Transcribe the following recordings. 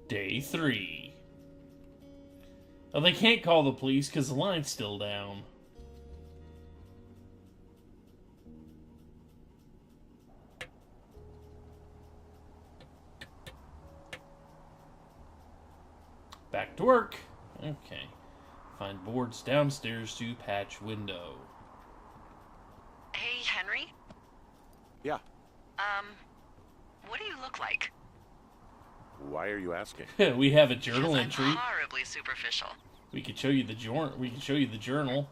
Day 3. Oh, they can't call the police because the line's still down. Back to work. Okay. Find boards downstairs to patch window. Hey, Henry? Yeah. What do you look like? Why are you asking? We have a journal Because entry. I'm horribly superficial. We could show you the journal.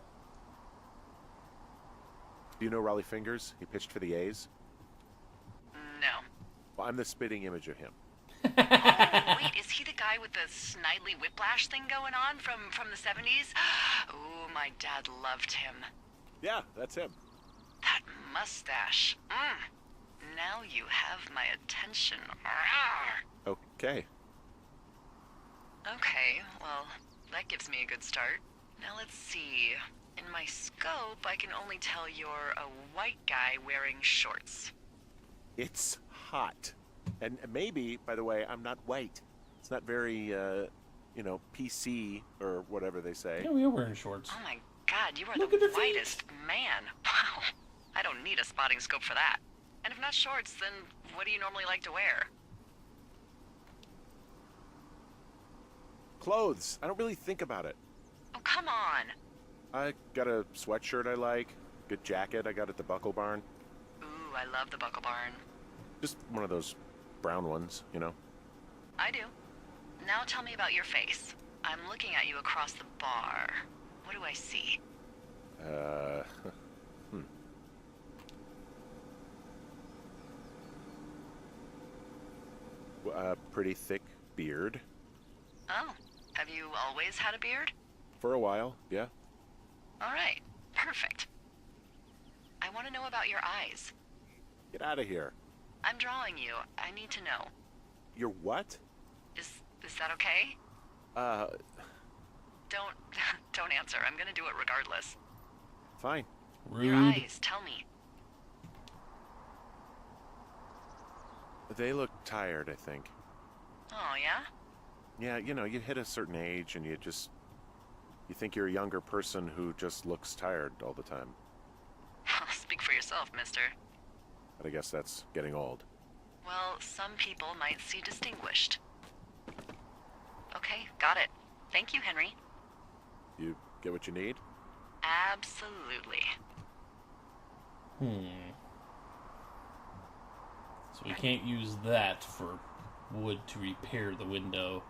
Do you know Raleigh Fingers? He pitched for the A's. No. Well, I'm the spitting image of him. Oh, wait, is he the guy with the snidely whiplash thing going on from the 70s? Ooh, my dad loved him. Yeah, that's him. That mustache. Now you have my attention. Rawr. Okay. Okay, well, that gives me a good start. Now let's see. In my scope, I can only tell you're a white guy wearing shorts. It's hot. And maybe, by the way, I'm not white. It's not very, PC or whatever they say. Yeah, we are wearing shorts. Oh my god, you are Look the at the feet. whitest man. Wow. I don't need a spotting scope for that. And if not shorts, then what do you normally like to wear? Clothes. I don't really think about it. Oh, come on. I got a sweatshirt I like. Good jacket I got at the Buckle Barn. Ooh, I love the Buckle Barn. Just one of those brown ones, you know. I do. Now tell me about your face. I'm looking at you across the bar. What do I see? Pretty thick beard. Oh, have you always had a beard? For a while, yeah. All right, perfect. I want to know about your eyes. Get out of here. I'm drawing you. I need to know. You're what? Is that okay? Don't don't answer. I'm gonna do it regardless. Fine. Rude. Your eyes, tell me. They look tired, I think. Oh, yeah? Yeah, you hit a certain age and you think you're a younger person who just looks tired all the time. Speak for yourself, mister. But I guess that's getting old. Well, some people might see distinguished. Okay, got it. Thank you, Henry. You get what you need? Absolutely. So we can't use that for wood to repair the window.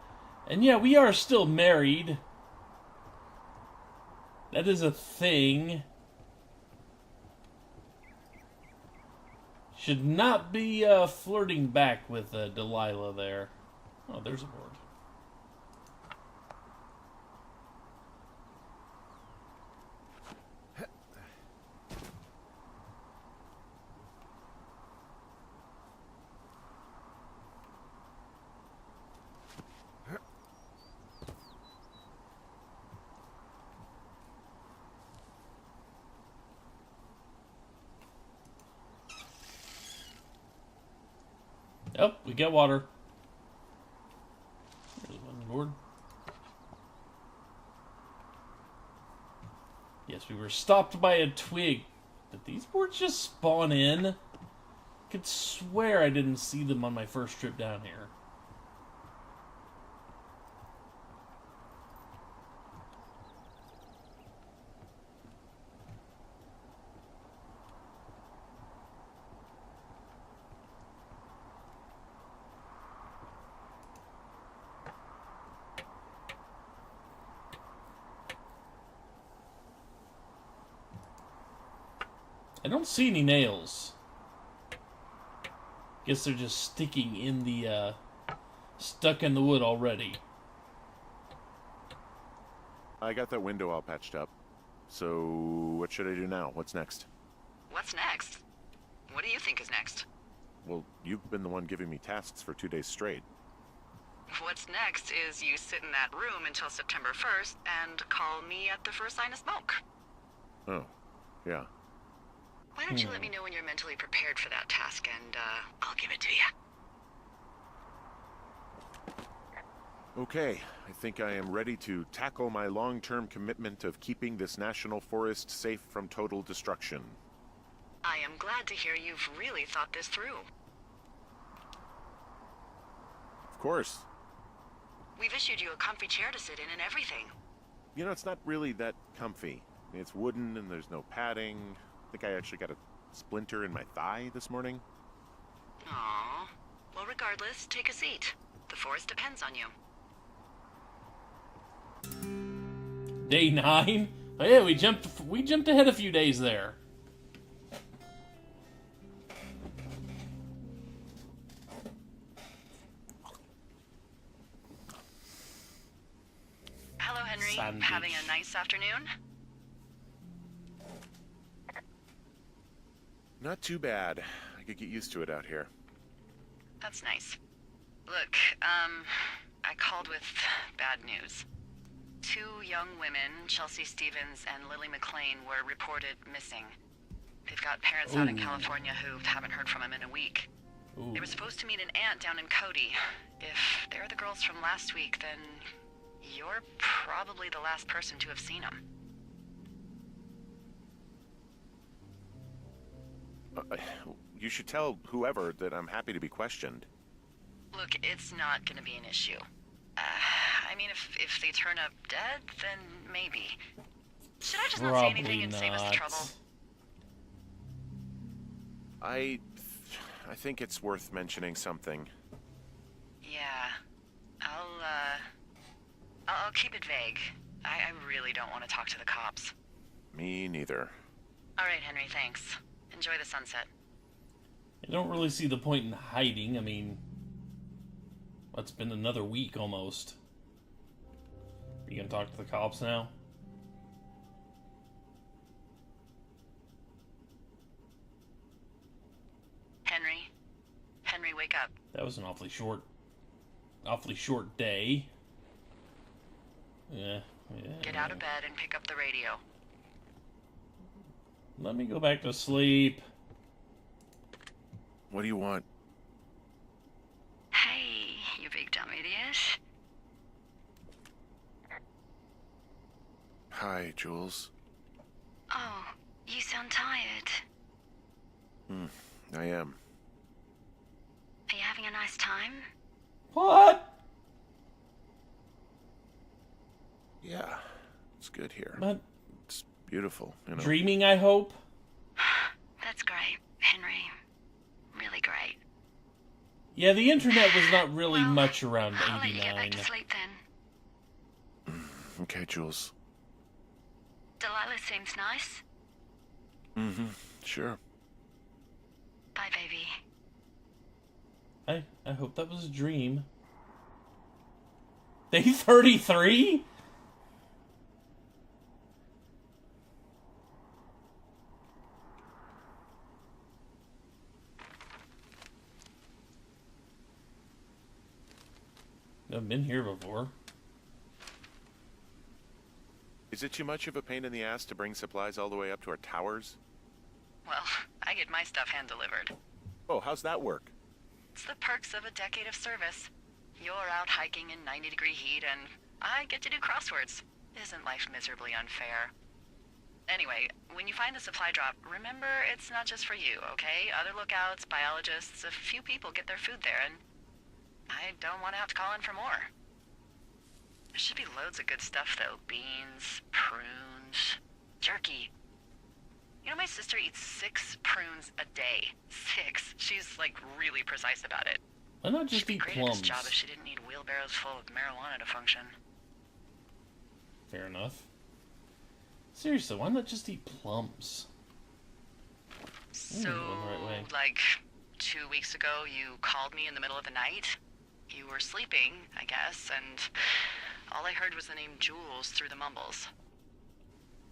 And yeah, we are still married. That is a thing. Should not be flirting back with Delilah there. Oh, there's a board. Oh, we get water. There's one board. Yes, we were stopped by a twig. Did these boards just spawn in? I could swear I didn't see them on my first trip down here. I don't see any nails. Guess they're just sticking in the, stuck in the wood already. I got that window all patched up. So, what should I do now? What's next? What's next? What do you think is next? Well, you've been the one giving me tasks for 2 days straight. What's next is you sit in that room until September 1st and call me at the first sign of smoke. Oh, yeah. Why don't you let me know when you're mentally prepared for that task, and I'll give it to you. Okay, I think I am ready to tackle my long-term commitment of keeping this national forest safe from total destruction. I am glad to hear you've really thought this through. Of course. We've issued you a comfy chair to sit in and everything. You know, it's not really that comfy. It's wooden and there's no padding. I think I actually got a splinter in my thigh this morning. Aww. Well, regardless, take a seat. The forest depends on you. Day 9? Oh yeah, we jumped ahead a few days there. Hello, Henry. Sandwich. Having a nice afternoon? Not too bad. I could get used to it out here. That's nice. Look, I called with bad news. 2 young women, Chelsea Stevens and Lily McLean, were reported missing. They've got parents out in Ooh. California who haven't heard from them in a week. Ooh. They were supposed to meet an aunt down in Cody. If they're the girls from last week, then you're probably the last person to have seen them. You should tell whoever that I'm happy to be questioned. Look, it's not gonna be an issue. I mean, if they turn up dead, then maybe. Should I just not say anything Probably and save us the not. trouble? I think it's worth mentioning something. Yeah. I'll keep it vague. I really don't want to talk to the cops. Me neither. All right, Henry, thanks. Enjoy the sunset. I don't really see the point in hiding. I mean, it's been another week almost. Are you gonna talk to the cops now? Henry? Henry, wake up. That was an awfully short day. Yeah. Get out of bed and pick up the radio. Let me go back to sleep. What do you want? Hey, you big dumb idiot. Hi, Jules. Oh, you sound tired. I am. Are you having a nice time? What? Yeah, it's good here. But It's beautiful, you know. dreaming, I hope. That's great, Henry. Really great. Yeah, the internet was not really Well, much around I'll let you get back 89. to sleep then. Okay, Jules. Delilah seems nice. Sure. Bye, baby. I hope that was a dream. Day 33? I've been here before. Is it too much of a pain in the ass to bring supplies all the way up to our towers? Well, I get my stuff hand-delivered. Oh, how's that work? It's the perks of a decade of service. You're out hiking in 90-degree heat, and I get to do crosswords. Isn't life miserably unfair? Anyway, when you find a supply drop, remember it's not just for you, okay? Other lookouts, biologists, a few people get their food there, and I don't want to have to call in for more. There should be loads of good stuff, though. Beans, prunes, jerky. You know, my sister eats 6 prunes a day. 6. She's, like, really precise about it. Why not just She'd be eat great at this plums? job if she didn't need wheelbarrows full of marijuana to function. Fair enough. Seriously, why not just eat plums? So, going the right way. like, 2 weeks ago, you called me in the middle of the night. You were sleeping, I guess, and all I heard was the name Jules through the mumbles.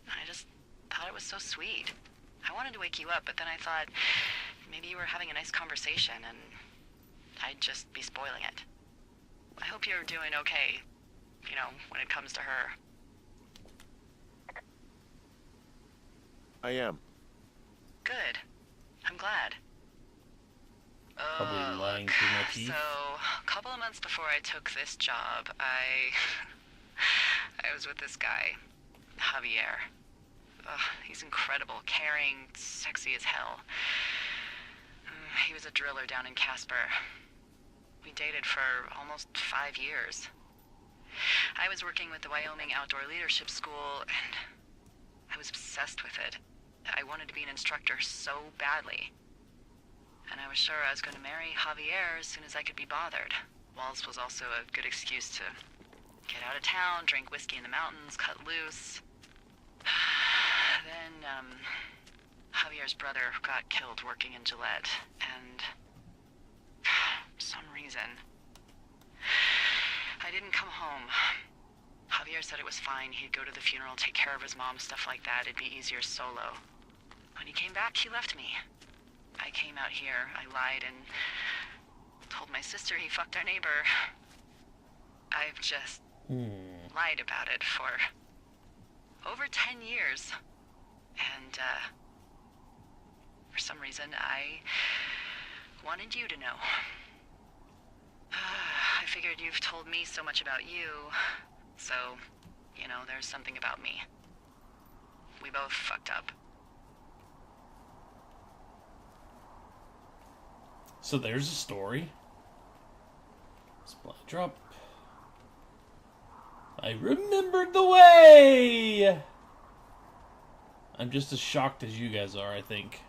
I just thought it was so sweet. I wanted to wake you up, but then I thought maybe you were having a nice conversation, and I'd just be spoiling it. I hope you're doing okay, you know, when it comes to her. I am. Good. I'm glad. Probably lying through my teeth. So, a couple of months before I took this job, I was with this guy, Javier. He's incredible, caring, sexy as hell. He was a driller down in Casper. We dated for almost 5 years. I was working with the Wyoming Outdoor Leadership School, and I was obsessed with it. I wanted to be an instructor so badly. And I was sure I was going to marry Javier as soon as I could be bothered. Walls was also a good excuse to get out of town, drink whiskey in the mountains, cut loose. Then, Javier's brother got killed working in Gillette, and for some reason, I didn't come home. Javier said it was fine. He'd go to the funeral, take care of his mom, stuff like that. It'd be easier solo. When he came back, he left me. I came out here, I lied, and told my sister he fucked our neighbor. I've just lied about it for over 10 years. And, for some reason, I wanted you to know. I figured you've told me so much about you, so, you know, there's something about me. We both fucked up. So there's a story. Supply drop. I remembered the way! I'm just as shocked as you guys are, I think.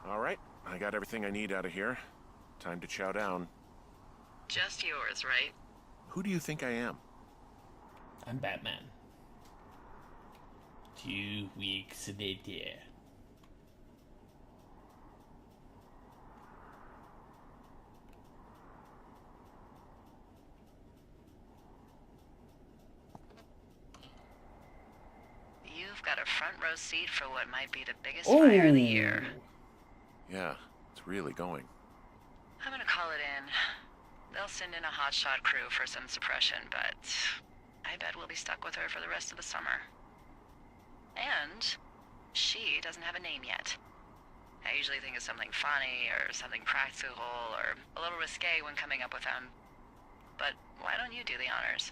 All right, I got everything I need out of here. Time to chow down. Just yours, right? Who do you think I am? I'm Batman. 2 weeks later. You've got a front row seat for what might be the biggest fire of the year. Yeah, it's really going. I'm gonna call it in. They'll send in a hotshot crew for some suppression, but I bet we'll be stuck with her for the rest of the summer. And she doesn't have a name yet. I usually think of something funny or something practical or a little risque when coming up with them. But why don't you do the honors?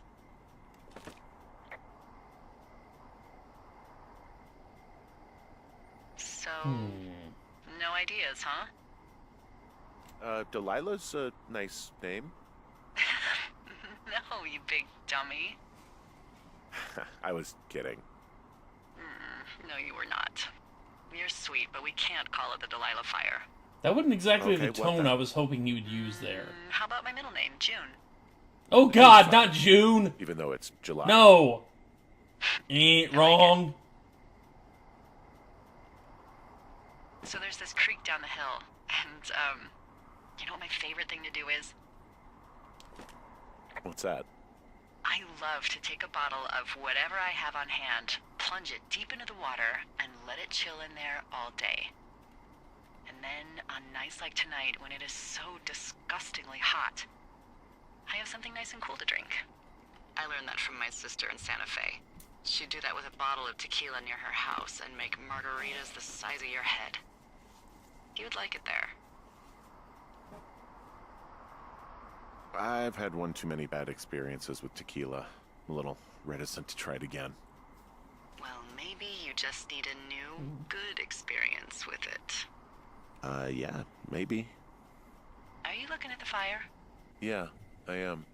So, no ideas, huh? Delilah's a nice name. No, you big dummy. I was kidding. No, you were not. You're sweet, but we can't call it the Delilah fire. That wasn't exactly Okay, the what tone the- I was hoping you would use there. How about my middle name, June? Oh God, not June! Even though it's July. No! Ain't wrong. So there's this creek down the hill, and, you know what my favorite thing to do is? What's that? I love to take a bottle of whatever I have on hand, plunge it deep into the water, and let it chill in there all day. And then, on nights like tonight, when it is so disgustingly hot, I have something nice and cool to drink. I learned that from my sister in Santa Fe. She'd do that with a bottle of tequila near her house and make margaritas the size of your head. You would like it there. I've had one too many bad experiences with tequila. I'm a little reticent to try it again. Well, maybe you just need a new, good experience with it. Yeah, maybe. Are you looking at the fire? Yeah, I am.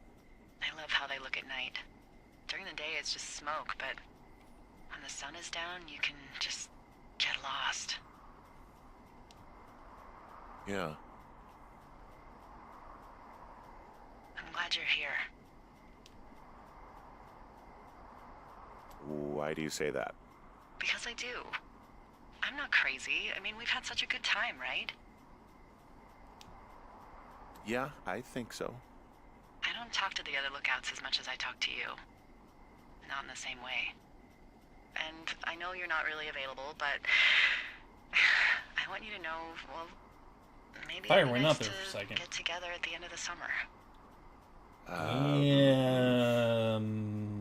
I love how they look at night. During the day, it's just smoke, but when the sun is down, you can just get lost. Yeah. I'm glad you're here. Why do you say that? Because I do. I'm I'm not crazy. I mean, we've had such a good time, right? Yeah, I think so. I don't talk to the other lookouts as much as I talk to you. Not in the same way. And I know you're not really available, but I want you to know, well, maybe Fire it'd be went nice out there for a to second. get together at the end of the summer.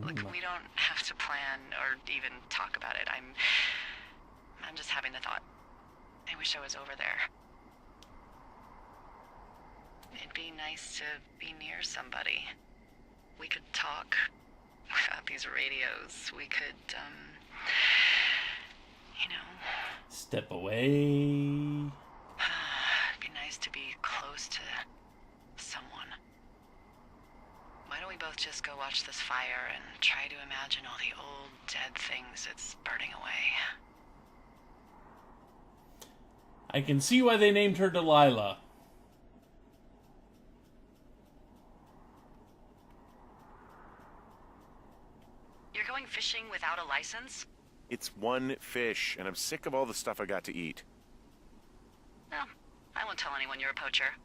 Look, we don't have to plan or even talk about it. I'm just having the thought. I wish I was over there. It'd be nice to be near somebody. We could talk without these radios. We could, you know... Step away. It'd be nice to be close to someone. Why don't we both just go watch this fire and try to imagine all the old, dead things it's burning away? I can see why they named her Delilah. You're going fishing without a license? It's one fish, and I'm sick of all the stuff I got to eat. No, I won't tell anyone you're a poacher.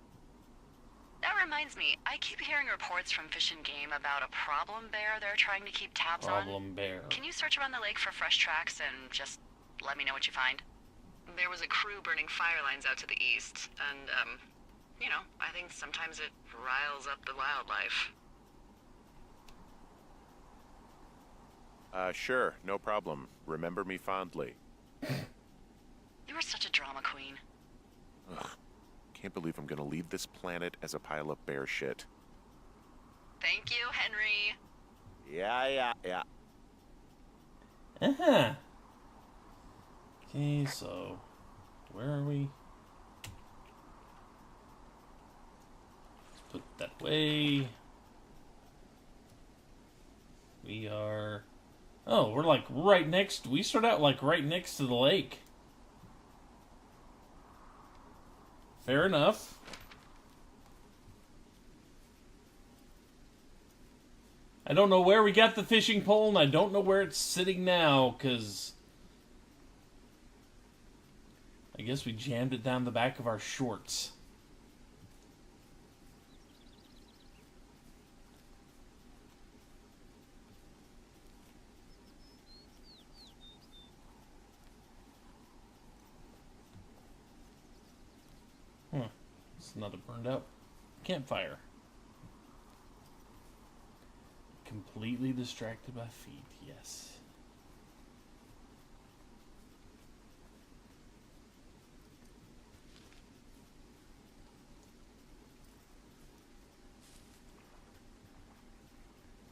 That reminds me, I keep hearing reports from Fish and Game about a problem bear they're trying to keep tabs on. Problem bear. Can you search around the lake for fresh tracks and just let me know what you find? There was a crew burning fire lines out to the east, and, you know, I think sometimes it riles up the wildlife. Sure, no problem. Remember me fondly. You were such a drama queen. Ugh. Can't believe I'm gonna leave this planet as a pile of bear shit. Thank you, Henry. Yeah. Uh-huh. Okay, so... where are we? Let's put that away. We are... oh, we're like right next... we start out like right next to the lake. Fair enough. I don't know where we got the fishing pole, and I don't know where it's sitting now, because... I guess we jammed it down the back of our shorts. It's another burned out campfire. Completely distracted by feet, yes.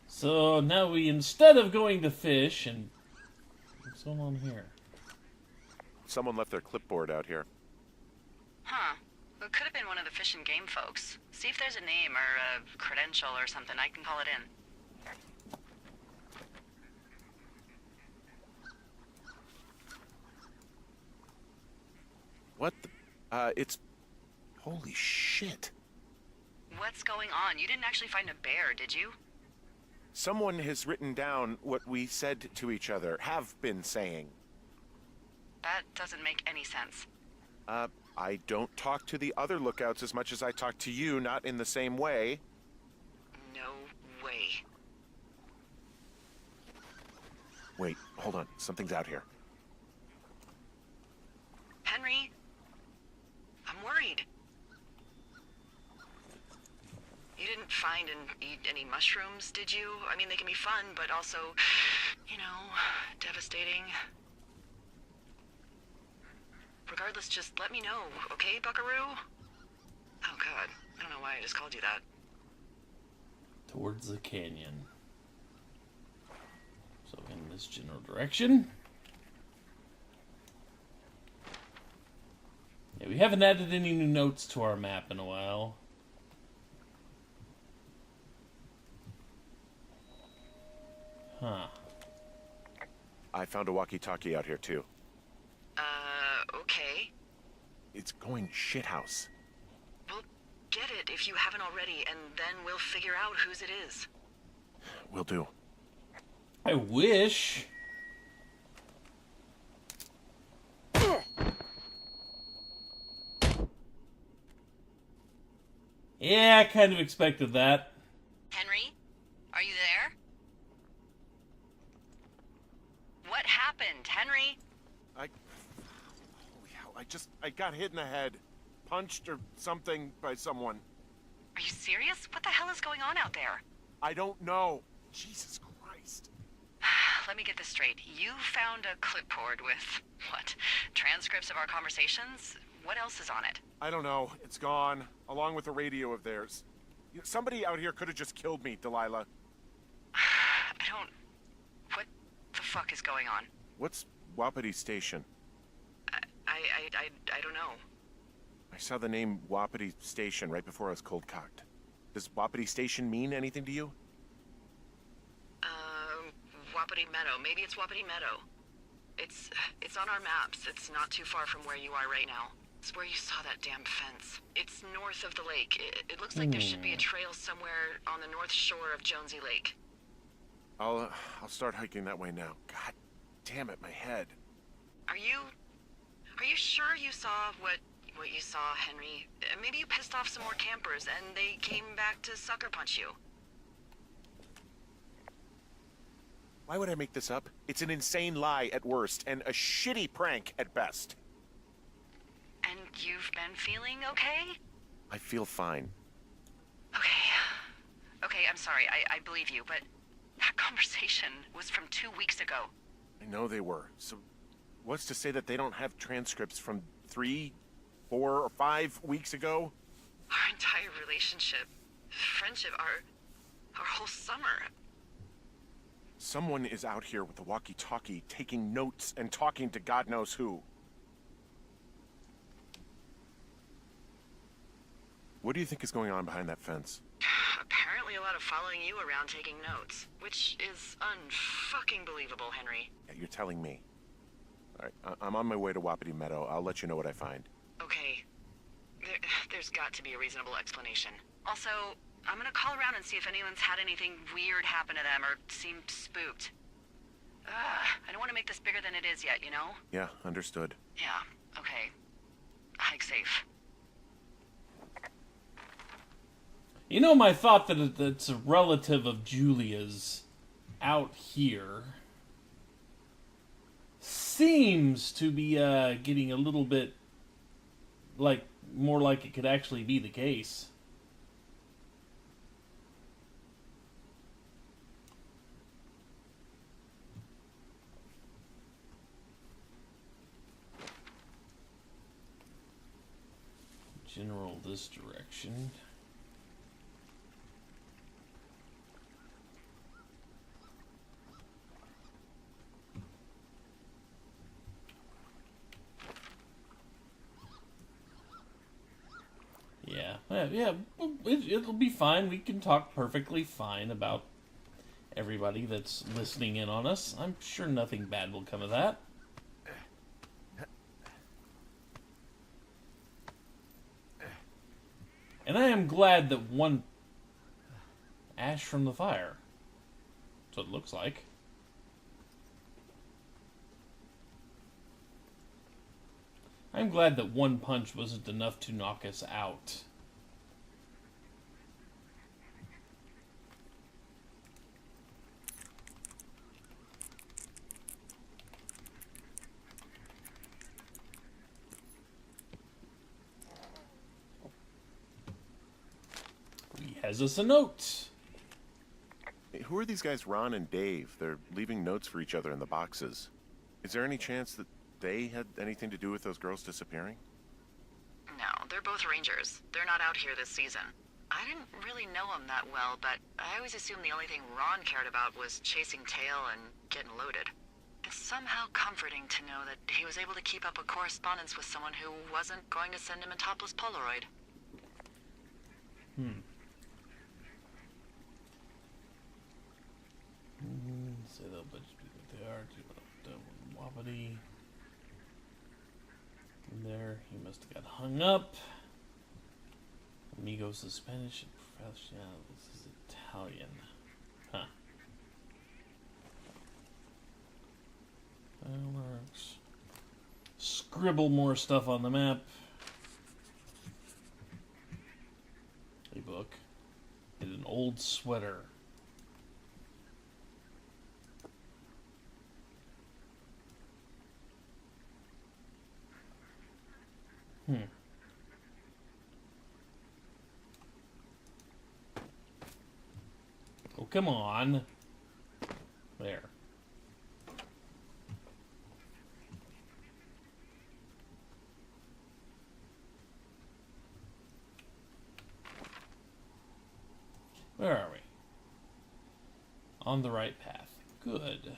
So now we, instead of going to fish and... what's going on here? Someone left their clipboard out here. Huh. It could have been one of the Fish and Game folks. See if there's a name or a credential or something. I can call it in. What the... it's... holy shit. What's going on? You didn't actually find a bear, did you? Someone has written down what we said to each other, have been saying. That doesn't make any sense. I don't talk to the other lookouts as much as I talk to you, not in the same way. No way. Wait, hold on. Something's out here. Henry? I'm worried. You didn't find and eat any mushrooms, did you? I mean, they can be fun, but also, you know, devastating. Regardless, just let me know, okay, buckaroo? Oh, God. I don't know why I just called you that. Towards the canyon. So in this general direction. Yeah, we haven't added any new notes to our map in a while. Huh. I found a walkie-talkie out here, too. Okay. It's going shithouse. Well, get it if you haven't already, and then we'll figure out whose it is. Will do. I wish. Yeah, I kind of expected that. Henry? Are you there? What happened, Henry? Holy hell, I got hit in the head. Punched or something by someone. Are you serious? What the hell is going on out there? I don't know. Jesus Christ. Let me get this straight. You found a clipboard with, what, transcripts of our conversations? What else is on it? I don't know. It's gone, along with the radio of theirs. Somebody out here could have just killed me, Delilah. What the fuck is going on? What's Wapiti Station? I don't know. I saw the name Wapiti Station right before I was cold-cocked. Does Wapiti Station mean anything to you? Wapiti Meadow. Maybe it's Wapiti Meadow. It's on our maps. It's not too far from where you are right now. It's where you saw that damn fence. It's north of the lake. It looks like there should be a trail somewhere on the north shore of Jonesy Lake. I'll start hiking that way now. God damn it, my head. Are you sure you saw what you saw, Henry? Maybe you pissed off some more campers and they came back to sucker punch you. Why would I make this up? It's an insane lie at worst, and a shitty prank at best. And you've been feeling okay? I feel fine. Okay, I'm sorry, I believe you, but that conversation was from 2 weeks ago. I know they were. So what's to say that they don't have transcripts from 3, 4, or 5 weeks ago? Our entire relationship, friendship, our whole summer. Someone is out here with a walkie-talkie, taking notes and talking to God knows who. What do you think is going on behind that fence? Apparently a lot of following you around taking notes, which is unfucking believable, Henry. Yeah, you're telling me. All right, I'm on my way to Wapiti Meadow. I'll let you know what I find. Okay. There's got to be a reasonable explanation. Also, I'm gonna call around and see if anyone's had anything weird happen to them or seemed spooked. I don't want to make this bigger than it is yet, you know? Yeah, understood. Yeah, okay. Hike safe. You know, my thought that it's a relative of Julia's out here seems to be getting a little bit more like it could actually be the case. General this direction. Yeah, it'll be fine. We can talk perfectly fine about everybody that's listening in on us. I'm sure nothing bad will come of that. And I am glad that one ash from the fire. That's what it looks like. I'm glad that one punch wasn't enough to knock us out. He has us a note. Hey, who are these guys, Ron and Dave? They're leaving notes for each other in the boxes. Is there any chance that they had anything to do with those girls disappearing? No, they're both rangers. They're not out here this season. I didn't really know them that well, but I always assumed the only thing Ron cared about was chasing tail and getting loaded. It's somehow comforting to know that he was able to keep up a correspondence with someone who wasn't going to send him a topless Polaroid. Say they'll bet you what they are. Wapiti. There, he must have got hung up. Amigos is Spanish and professional. This is Italian. Huh. Fireworks. Scribble more stuff on the map. A book. And an old sweater. Oh, come on. There. Where are we? On the right path. Good.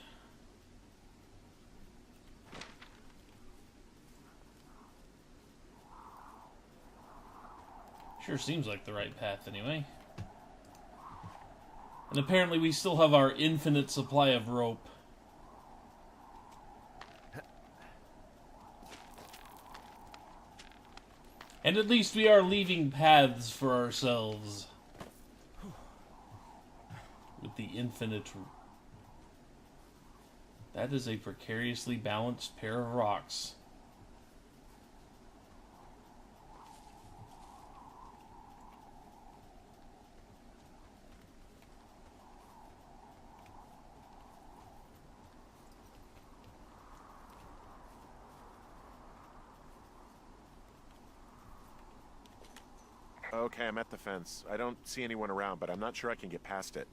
Sure seems like the right path anyway. And apparently we still have our infinite supply of rope. And at least we are leaving paths for ourselves. With the infinite... That is a precariously balanced pair of rocks. Okay, I'm at the fence. I don't see anyone around, but I'm not sure I can get past it.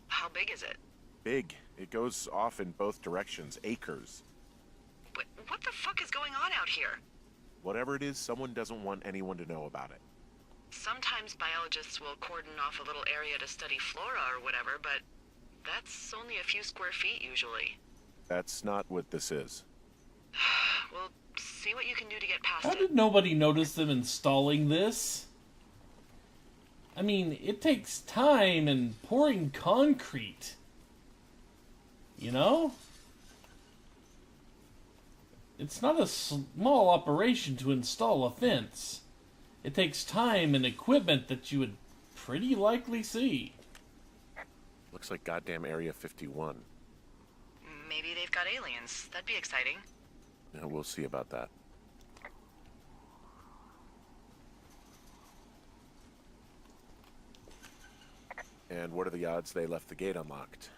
How big is it? Big. It goes off in both directions. Acres. What the fuck is going on out here? Whatever it is, someone doesn't want anyone to know about it. Sometimes biologists will cordon off a little area to study flora or whatever, but that's only a few square feet usually. That's not what this is. Well, see what you can do to get past How it. did nobody notice them installing this? I mean, it takes time and pouring concrete. You know? It's not a small operation to install a fence. It takes time and equipment that you would pretty likely see. Looks like goddamn Area 51. Maybe they've got aliens. That'd be exciting. Yeah, we'll see about that. And what are the odds they left the gate unlocked?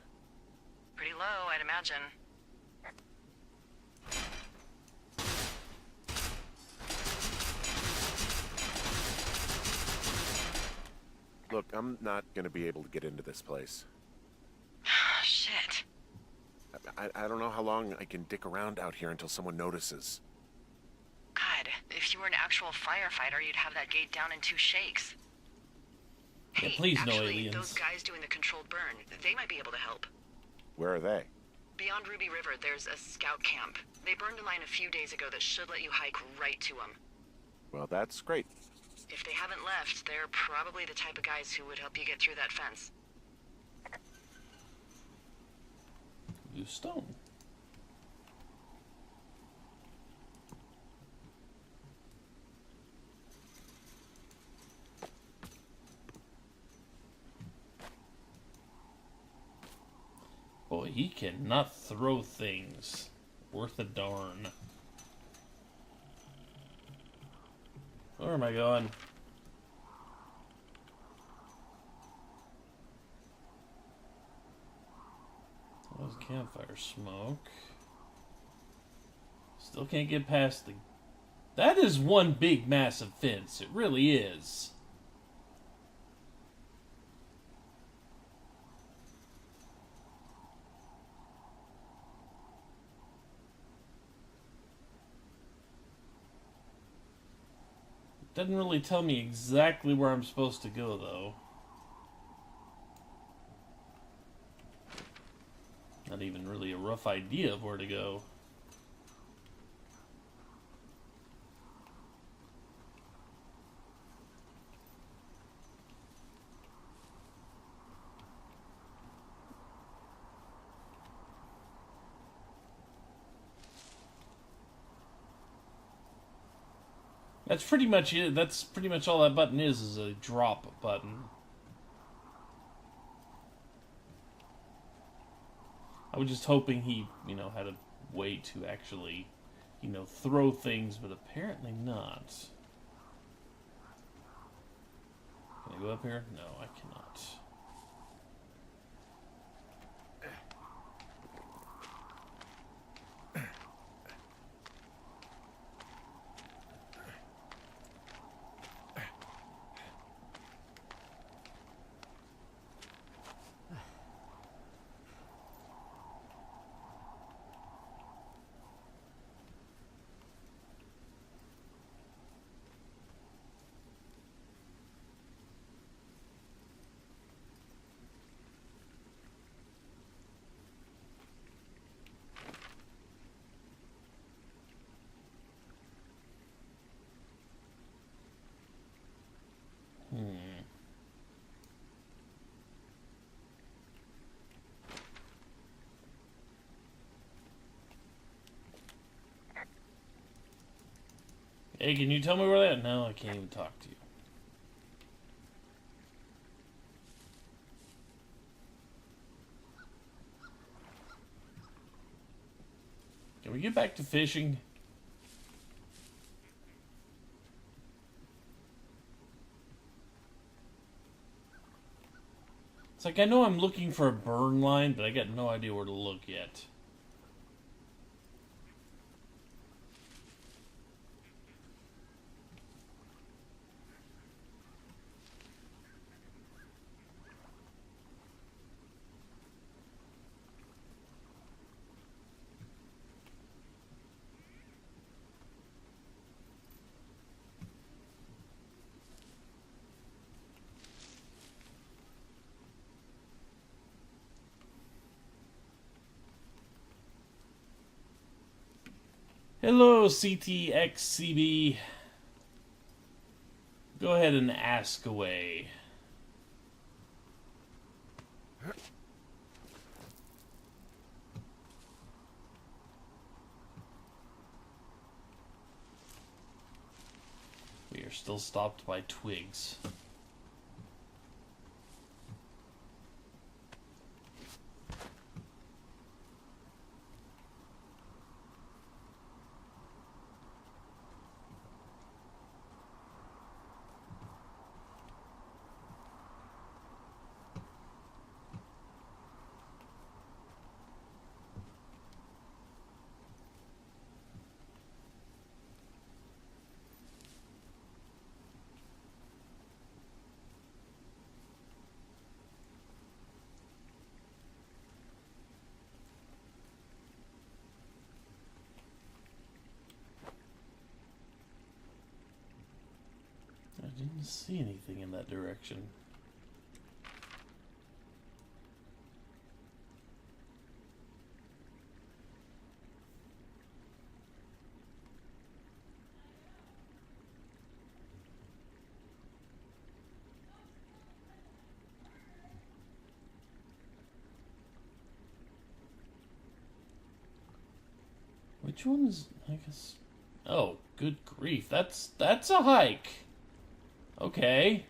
Pretty low, I'd imagine. Look, I'm not gonna be able to get into this place. Shit. I don't know how long I can dick around out here until someone notices. God, if you were an actual firefighter, you'd have that gate down in 2 shakes. Yeah, Hey, please, no actually, aliens. those guys doing the controlled burn, they might be able to help. Where are they? Beyond Ruby River, there's a scout camp. They burned a line a few days ago that should let you hike right to them. Well, that's great. If they haven't left, they're probably the type of guys who would help you get through that fence. Blue stone. Boy, he cannot throw things worth a darn. Where am I going? That was campfire smoke. Still can't get past the... That is one big massive fence. It really is. Doesn't really tell me exactly where I'm supposed to go, though. Not even really a rough idea of where to go. That's pretty much it. That's pretty much all that button is a drop button. I was just hoping he, had a way to actually, throw things, but apparently not. Can I go up here? No, I cannot. Hey, can you tell me where that? No, I can't even talk to you. Can we get back to fishing? It's like I know I'm looking for a burn line, but I got no idea where to look yet. Hello, CTXCB. Go ahead and ask away. We are still stopped by twigs. I didn't see anything in that direction. Which one is, I guess... Oh, good grief. That's a hike. Okay.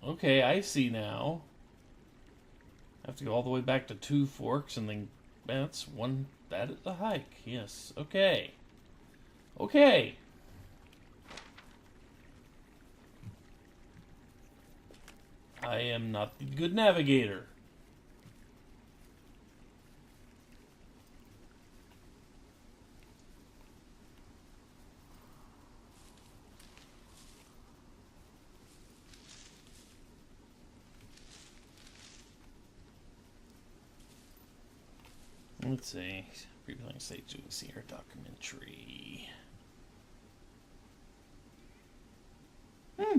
Okay, I see now. I have to go all the way back to Two Forks and then... That's one... That is a hike. Yes. Okay. Okay. I am not the good navigator. Let's see. Replaying stage doing Sierra documentary.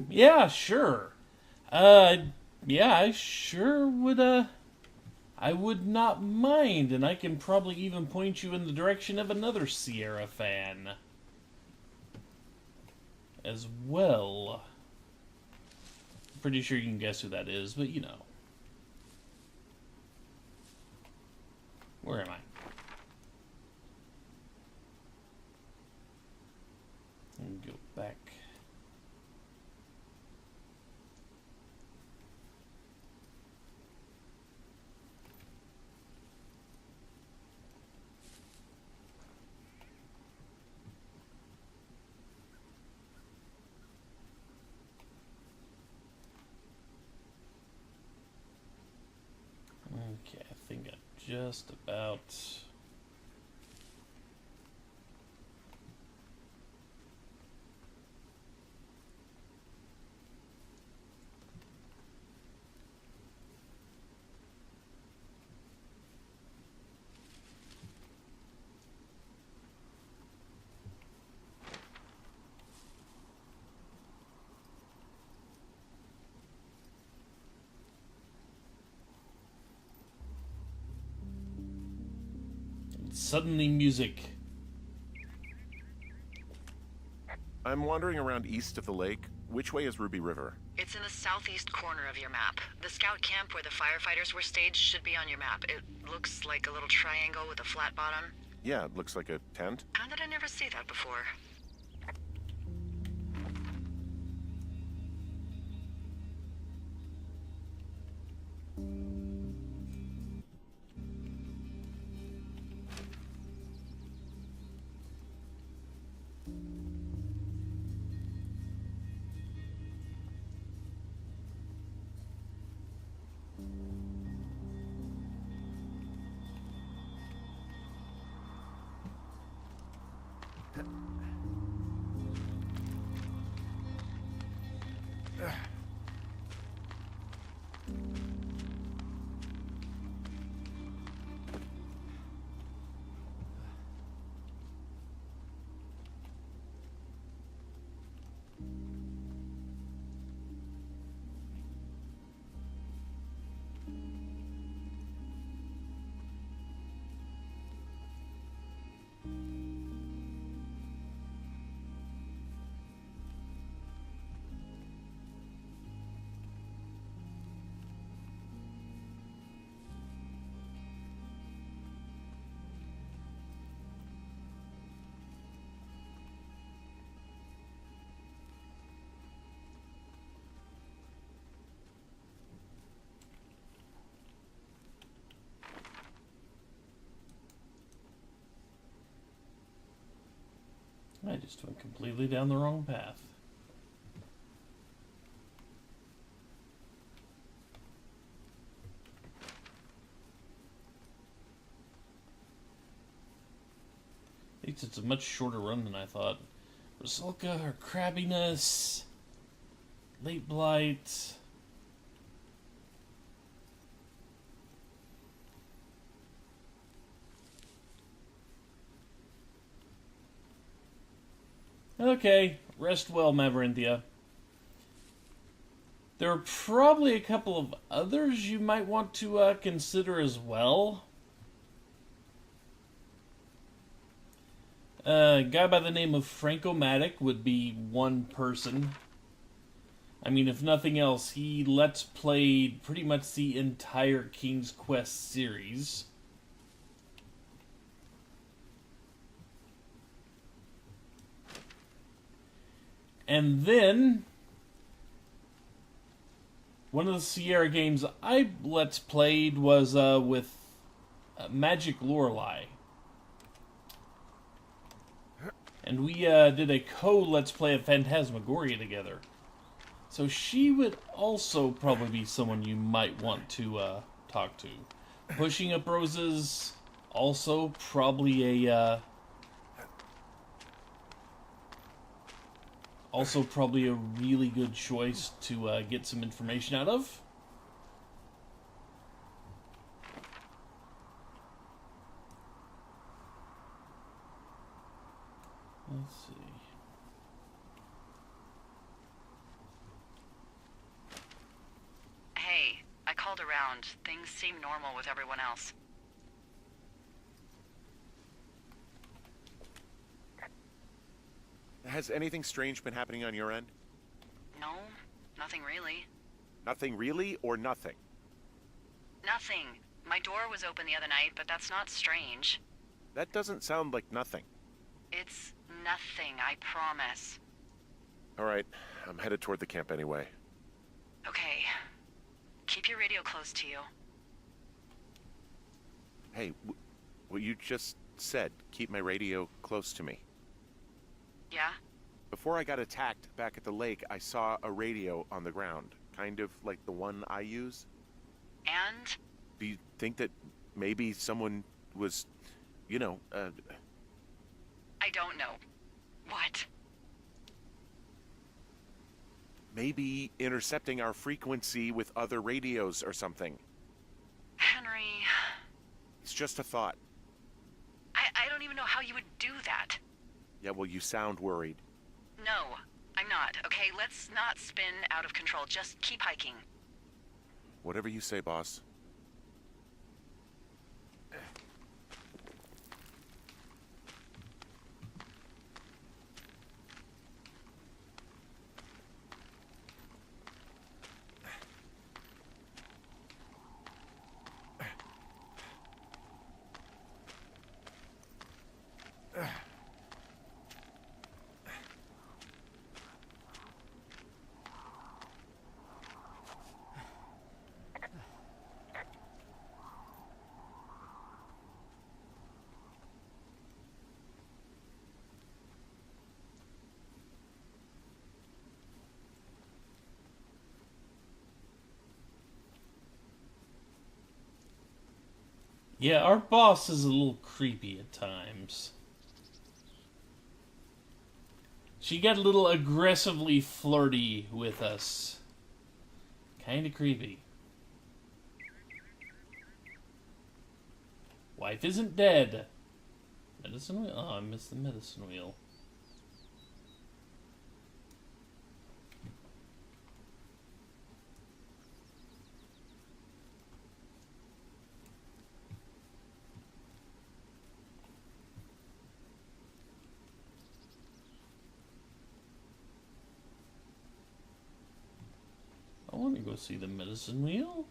Yeah, sure. Yeah, I sure would, I would not mind, and I can probably even point you in the direction of another Sierra fan. As well. I'm pretty sure you can guess who that is, but you know. Where am I? And go back. just about. Suddenly music. I'm wandering around east of the lake. Which way is Ruby River? It's in the southeast corner of your map. The scout camp where the firefighters were staged should be on your map. It looks like a little triangle with a flat bottom. Yeah, it looks like a tent. How did I never see that before? I just went completely down the wrong path. At least it's a much shorter run than I thought. Rusalka, her crabbiness, late blight. Okay, rest well, Maverinthia. There are probably a couple of others you might want to consider as well. A guy by the name of Franco-Matic would be one person. I mean, if nothing else, he let's played pretty much the entire King's Quest series. And then, one of the Sierra games I let's played was with Magic Lorelei. And we did a co-let's play of Phantasmagoria together. So she would also probably be someone you might want to talk to. Pushing Up Roses, also probably a really good choice to get some information out of. Let's see. Hey, I called around. Things seem normal with everyone else. Has anything strange been happening on your end? No, nothing really. Nothing really, or nothing? Nothing. My door was open the other night, but that's not strange. That doesn't sound like nothing. It's nothing, I promise. All right, I'm headed toward the camp anyway. Okay. Keep your radio close to you. Hey, what you just said, keep my radio close to me. Yeah? Before I got attacked back at the lake, I saw a radio on the ground, kind of like the one I use. And? Do you think that Maybe someone was, you know, I don't know. What? maybe intercepting our frequency with other radios or something. Henry, It's just a thought. I don't even know how you would do that. Yeah, well, you sound worried. No, I'm not, okay? Let's not spin out of control. Just keep hiking. Whatever you say, boss. Yeah, our boss is a little creepy at times. She got a little aggressively flirty with us. Kinda creepy. Wife isn't dead. Medicine wheel? Oh, I missed the medicine wheel. I want to go see the medicine wheel.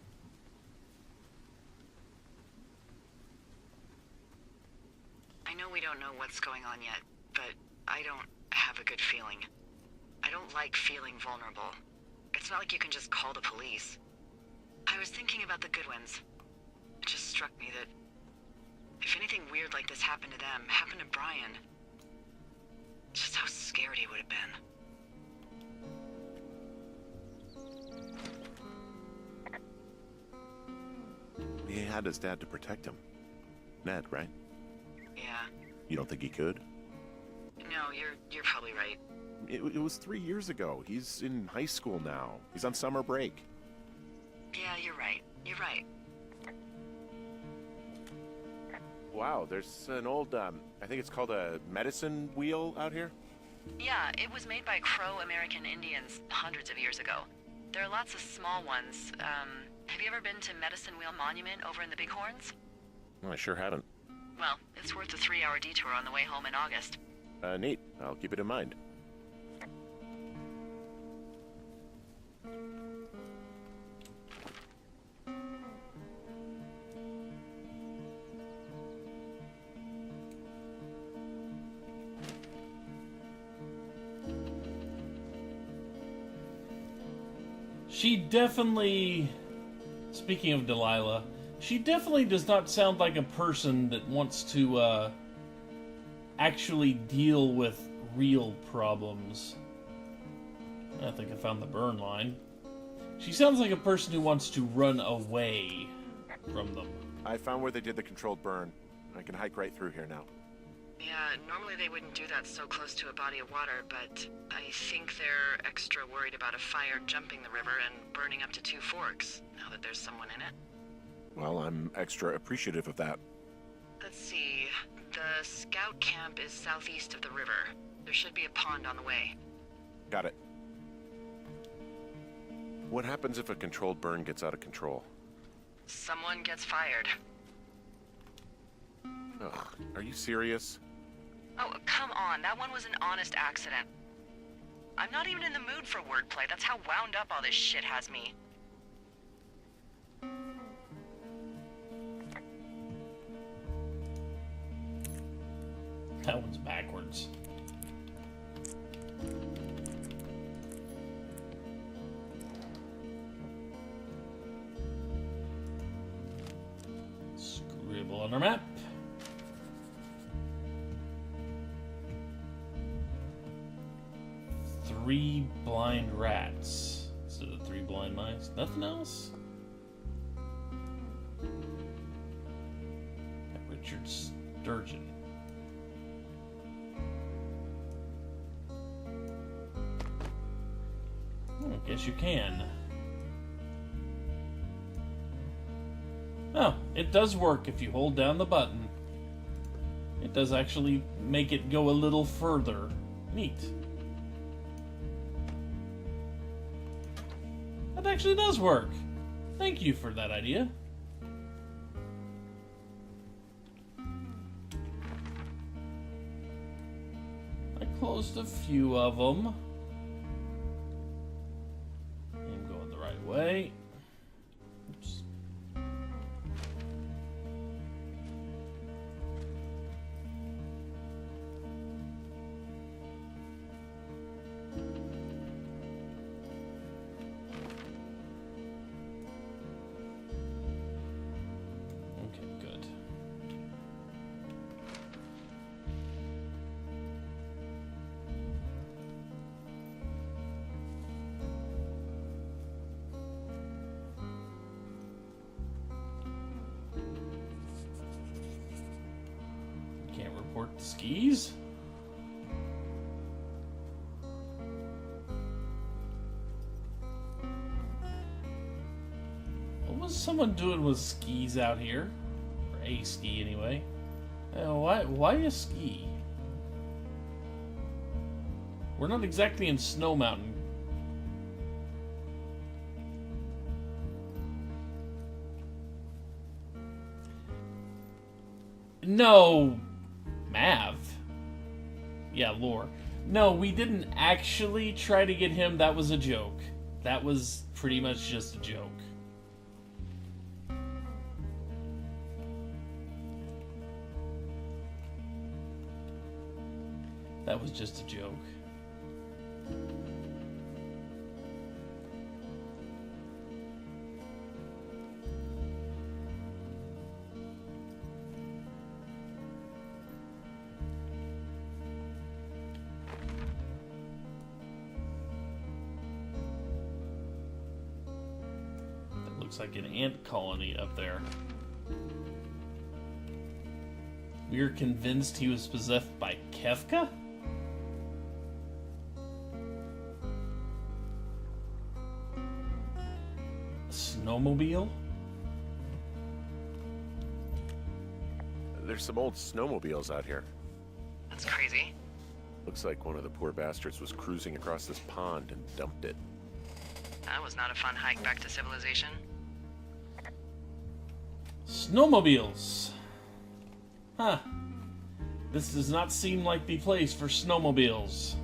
I know we don't know what's going on yet, but I don't have a good feeling. I don't like feeling vulnerable. It's not like you can just call the police. I was thinking about the Goodwins. It just struck me that if anything weird like this happened to them, happened to Brian, just how scared he would have been. He had his dad to protect him. Ned, right? Yeah. You don't think he could? No, you're probably right. It was 3 years ago. He's in high school now. He's on summer break. Yeah, you're right. You're right. Wow, there's an old, I think it's called a medicine wheel out here? Yeah, it was made by Crow American Indians hundreds of years ago. There are lots of small ones. Have you ever been to Medicine Wheel Monument over in the Bighorns? I sure haven't. Well, it's worth a 3-hour detour on the way home in August. Neat. I'll keep it in mind. She definitely, speaking of Delilah, she definitely does not sound like a person that wants to actually deal with real problems. I think I found the burn line. She sounds like a person who wants to run away from them. I found where they did the controlled burn. I can hike right through here now. Yeah, normally they wouldn't do that so close to a body of water, but I think they're extra worried about a fire jumping the river and burning up to 2 forks, now that there's someone in it. Well, I'm extra appreciative of that. Let's see. The scout camp is southeast of the river. There should be a pond on the way. Got it. What happens if a controlled burn gets out of control? Someone gets fired. Ugh, are you serious? Oh, come on. That one was an honest accident. I'm not even in the mood for wordplay. That's how wound up all this shit has me. That one's backwards. Scribble on our map. Three blind rats instead of 3 blind mice. Nothing else? Durgeon. Guess you can. Oh, it does work if you hold down the button. It does actually make it go a little further. Neat. That actually does work. Thank you for that idea. I closed a few of them. I'm going the right way. Oops. Okay, good. Can't report the skis. What was someone doing with skis out here? Or a ski, anyway. Why a ski? We're not exactly in Snow Mountain. No, Mav. Yeah, lore. No, we didn't actually try to get him. That was a joke. That was pretty much just a joke. That was just a joke. That looks like an ant colony up there. We were convinced he was possessed by Kefka? Snowmobile? There's some old snowmobiles out here. That's crazy. Looks like one of the poor bastards was cruising across this pond and dumped it. That was not a fun hike back to civilization. Snowmobiles. Huh. This does not seem like the place for snowmobiles.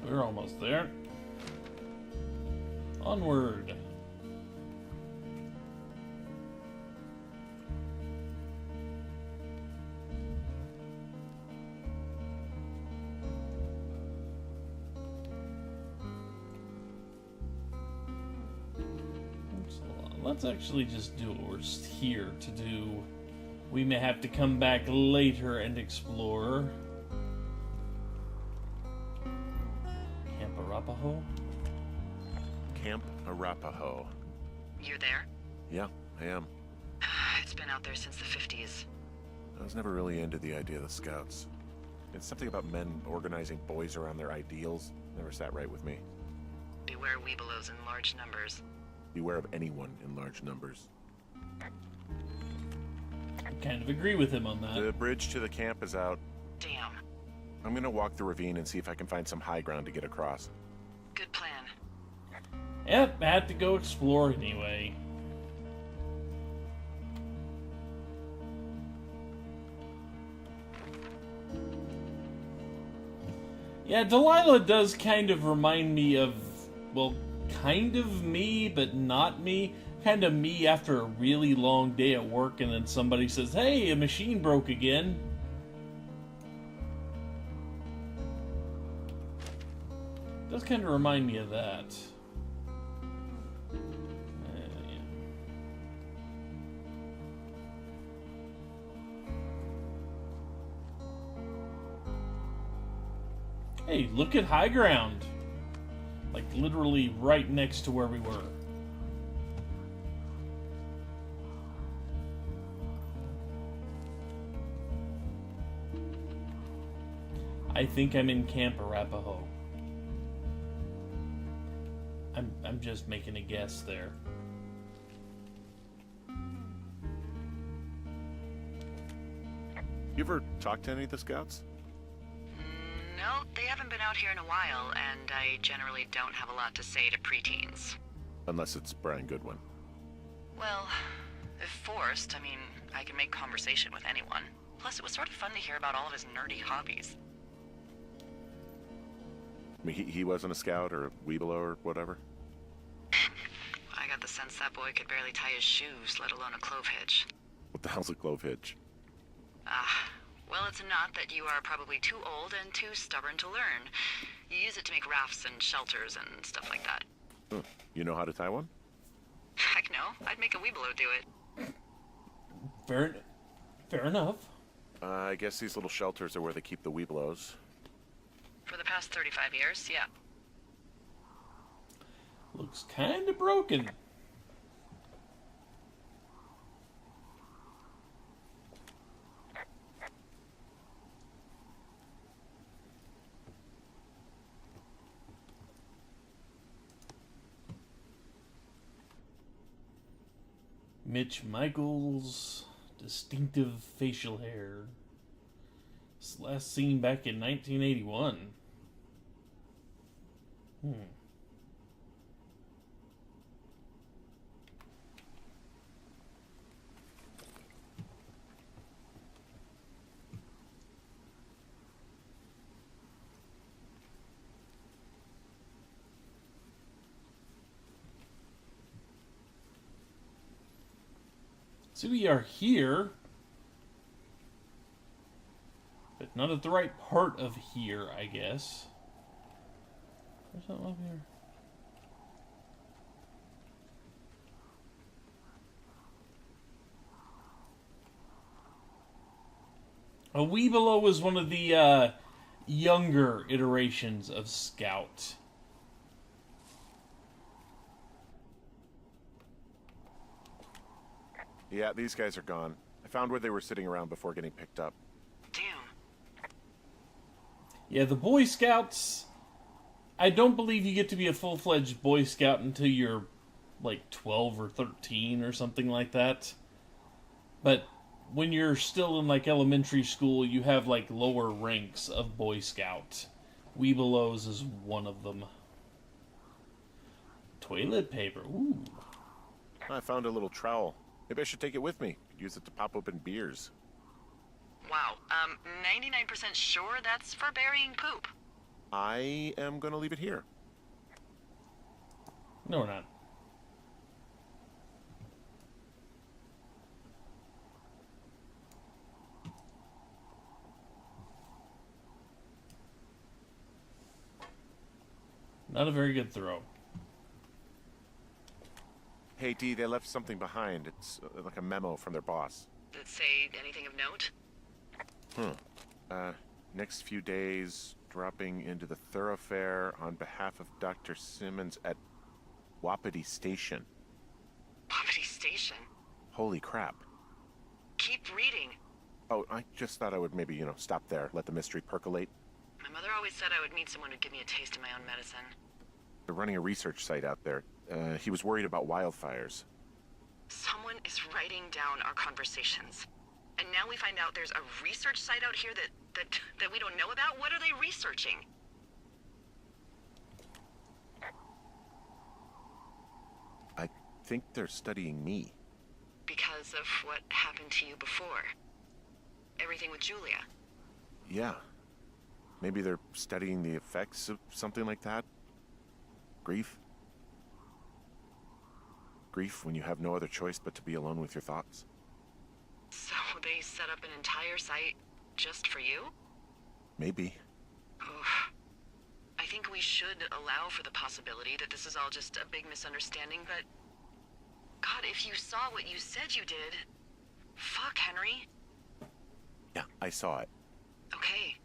We're almost there. Onward. Let's actually just do what we're here to do. We may have to come back later and explore. Camp Arapaho? Camp Arapaho. You're there? Yeah, I am. It's been out there since the 50s. I was never really into the idea of the Scouts. It's something about men organizing boys around their ideals. Never sat right with me. Beware weebelows in large numbers. Beware of anyone in large numbers. I kind of agree with him on that. The bridge to the camp is out. Damn. I'm gonna walk the ravine and see if I can find some high ground to get across. Good plan. Yep, I had to go explore anyway. Yeah, Delilah does kind of remind me of, well, kind of me, but not me. Kind of me after a really long day at work and then somebody says, hey, a machine broke again. Does kind of remind me of that. Yeah. Hey, look at high ground. Like, literally right next to where we were. I think I'm in Camp Arapaho. I'm just making a guess there. You ever talk to any of the scouts? No, they haven't been out here in a while, and I generally don't have a lot to say to preteens. Unless it's Brian Goodwin. Well, if forced, I mean, I can make conversation with anyone. Plus, it was sort of fun to hear about all of his nerdy hobbies. I mean, he wasn't a scout or a Weeblo or whatever? I got the sense that boy could barely tie his shoes, let alone a clove hitch. What the hell's a clove hitch? Well, it's a knot that you are probably too old and too stubborn to learn. You use it to make rafts and shelters and stuff like that. You know how to tie one? Heck no, I'd make a Weeblo do it. Fair enough. I guess these little shelters are where they keep the Weeblos. For the past 35 years, yeah. Looks kinda broken. Mitch Michaels' distinctive facial hair. It's last seen back in 1981. So we are here, but not at the right part of here, I guess. There's something up here. A Weeblo was one of the younger iterations of Scout. Yeah, these guys are gone. I found where they were sitting around before getting picked up. Damn. Yeah, the Boy Scouts, I don't believe you get to be a full-fledged Boy Scout until you're like 12 or 13 or something like that. But when you're still in like elementary school, you have like lower ranks of Boy Scout. Weebelows is one of them. Toilet paper, ooh. I found a little trowel. Maybe I should take it with me. Use it to pop open beers. Wow, 99% sure that's for burying poop. I am gonna leave it here. No, we're not. Not a very good throw. Hey, Dee, they left something behind. It's like a memo from their boss. Did it say anything of note? Next few days, dropping into the thoroughfare on behalf of Dr. Simmons at Wapiti Station. Wapiti Station? Holy crap. Keep reading. Oh, I just thought I would maybe, stop there, let the mystery percolate. My mother always said I would meet someone who'd give me a taste of my own medicine. They're running a research site out there. He was worried about wildfires. Someone is writing down our conversations. And now we find out there's a research site out here that we don't know about? What are they researching? I think they're studying me. Because of what happened to you before. Everything with Julia. Yeah. Maybe they're studying the effects of something like that. Grief. Grief when you have no other choice but to be alone with your thoughts. So they set up an entire site just for you? Maybe. Oof. I think we should allow for the possibility that this is all just a big misunderstanding, but... God, if you saw what you said you did... Fuck, Henry. Yeah, I saw it. Okay.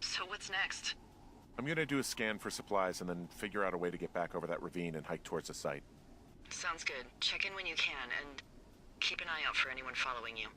So what's next? I'm gonna do a scan for supplies and then figure out a way to get back over that ravine and hike towards the site. Sounds good. Check in when you can, and keep an eye out for anyone following you.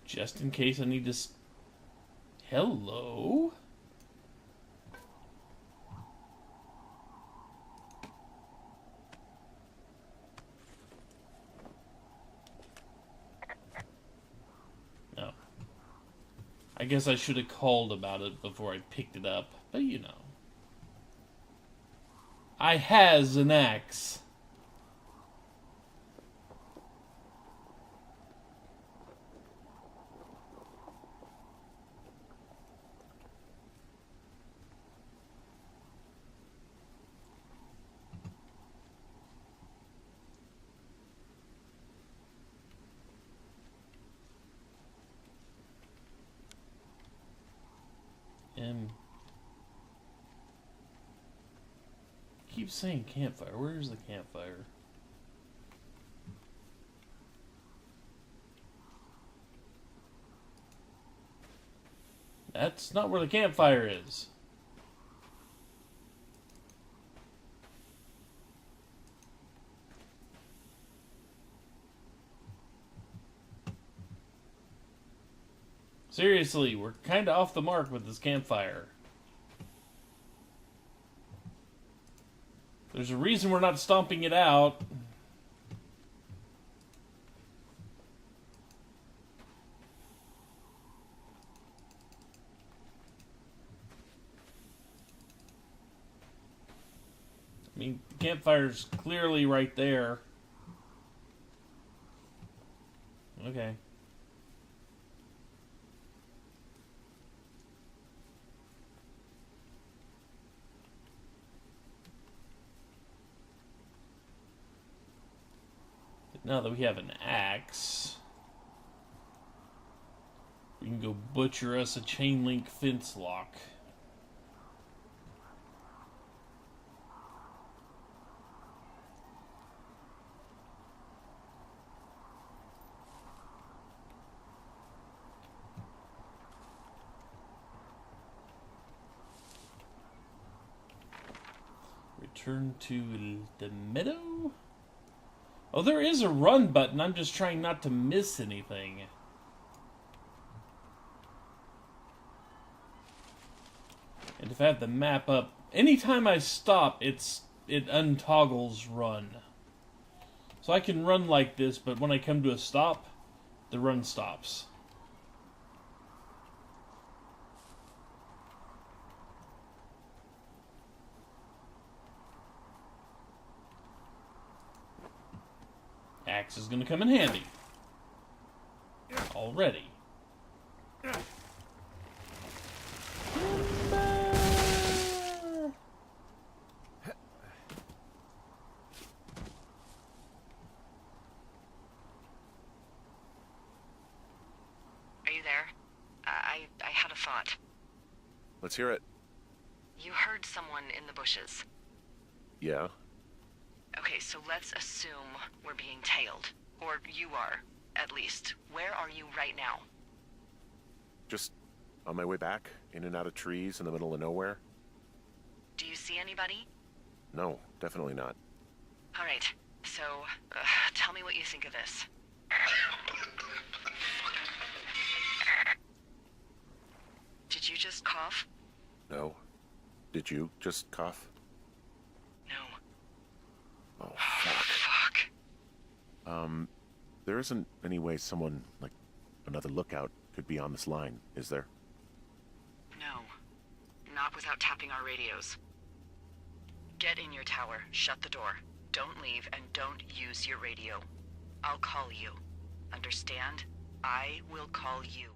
Just in case I need to... Hello? No. I guess I should have called about it before I picked it up, but you know. I has an axe. Keep saying campfire. Where's the campfire? That's not where the campfire is. Seriously, we're kind of off the mark with this campfire. There's a reason we're not stomping it out. I mean, the campfire's clearly right there. Okay. Now that we have an axe, we can go butcher us a chain link fence lock. Return to the meadow? Oh, there is a run button. I'm just trying not to miss anything. And if I have the map up, anytime I stop, it untoggles run. So I can run like this, but when I come to a stop, the run stops. Axe is going to come in handy. Already. Are you there? I had a thought. Let's hear it. You heard someone in the bushes. Yeah? Okay, so let's assume we're being tailed. Or you are, at least. Where are you right now? Just on my way back, in and out of trees in the middle of nowhere? Do you see anybody? No, definitely not. Alright, so, tell me what you think of this. Did you just cough? No. Did you just cough? No. Oh, fuck. Fuck. There isn't any way someone, like, another lookout could be on this line, is there? No. Not without tapping our radios. Get in your tower, shut the door. Don't leave, and don't use your radio. I'll call you. Understand? I will call you.